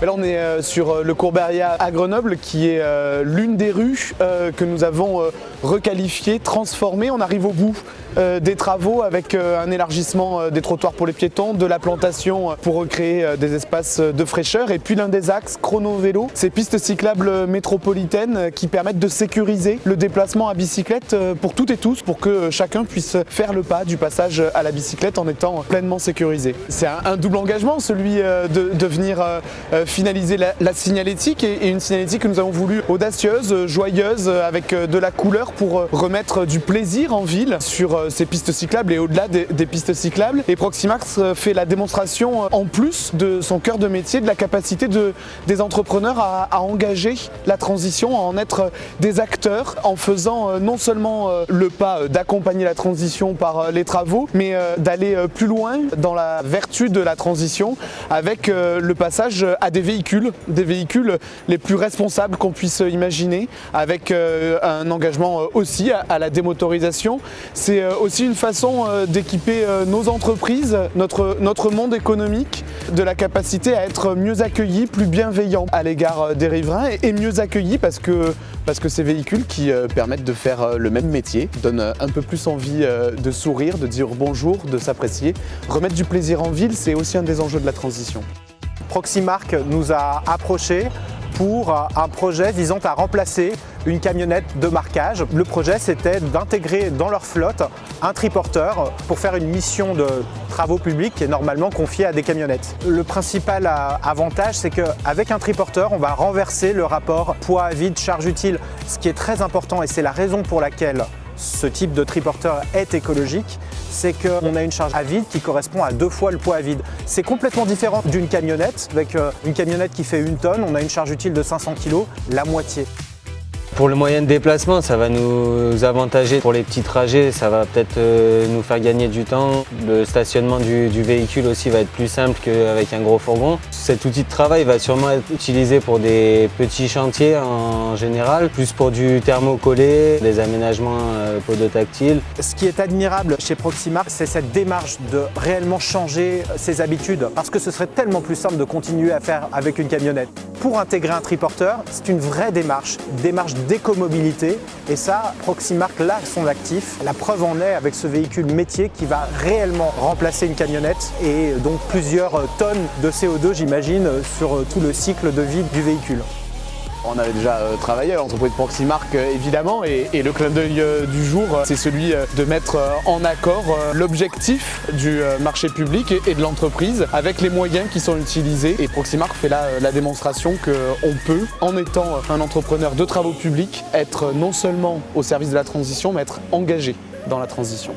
Là, on est sur le Courberia à Grenoble, qui est l'une des rues que nous avons requalifiées, transformées. On arrive au bout des travaux avec un élargissement des trottoirs pour les piétons, de la plantation pour recréer des espaces de fraîcheur et puis l'un des axes chrono-vélo, ces pistes cyclables métropolitaines qui permettent de sécuriser le déplacement à bicyclette pour toutes et tous, pour que chacun puisse faire le pas du passage à la bicyclette en étant pleinement sécurisé. C'est un double engagement, celui de venir finaliser la signalétique et une signalétique que nous avons voulu audacieuse, joyeuse, avec de la couleur pour remettre du plaisir en ville sur ces pistes cyclables et au-delà des pistes cyclables. Et Proximax fait la démonstration en plus de son cœur de métier, de la capacité des entrepreneurs à engager la transition, à en être des acteurs en faisant non seulement le pas d'accompagner la transition par les travaux, mais d'aller plus loin dans la vertu de la transition avec le passage à des véhicules les plus responsables qu'on puisse imaginer, avec un engagement aussi à la démotorisation. C'est aussi une façon d'équiper nos entreprises, notre monde économique, de la capacité à être mieux accueillis, plus bienveillants à l'égard des riverains et mieux accueillis parce que ces véhicules qui permettent de faire le même métier donnent un peu plus envie de sourire, de dire bonjour, de s'apprécier. Remettre du plaisir en ville, c'est aussi un des enjeux de la transition. Proximark nous a approchés pour un projet visant à remplacer une camionnette de marquage. Le projet, c'était d'intégrer dans leur flotte un triporteur pour faire une mission de travaux publics qui est normalement confiée à des camionnettes. Le principal avantage, c'est qu'avec un triporteur, on va renverser le rapport poids à vide, charge utile, ce qui est très important et c'est la raison pour laquelle ce type de triporteur est écologique, c'est qu'on a une charge à vide qui correspond à 2 fois le poids à vide. C'est complètement différent d'une camionnette. Avec une camionnette qui fait 1 tonne, on a une charge utile de 500 kg, la moitié. Pour le moyen de déplacement, ça va nous avantager. Pour les petits trajets, ça va peut-être nous faire gagner du temps. Le stationnement du véhicule aussi va être plus simple qu'avec un gros fourgon. Cet outil de travail va sûrement être utilisé pour des petits chantiers en général, plus pour du thermocollé, des aménagements podotactiles. Ce qui est admirable chez Proximark, c'est cette démarche de réellement changer ses habitudes, parce que ce serait tellement plus simple de continuer à faire avec une camionnette. Pour intégrer un triporteur, c'est une vraie démarche d'écomobilité et ça, Proximark l'a à son actif. La preuve en est avec ce véhicule métier qui va réellement remplacer une camionnette et donc plusieurs tonnes de CO2, j'imagine, sur tout le cycle de vie du véhicule. On avait déjà travaillé à l'entreprise Proximark évidemment et le clin d'œil du jour c'est celui de mettre en accord l'objectif du marché public et de l'entreprise avec les moyens qui sont utilisés et Proximark fait là la démonstration qu'on peut, en étant un entrepreneur de travaux publics, être non seulement au service de la transition mais être engagé dans la transition.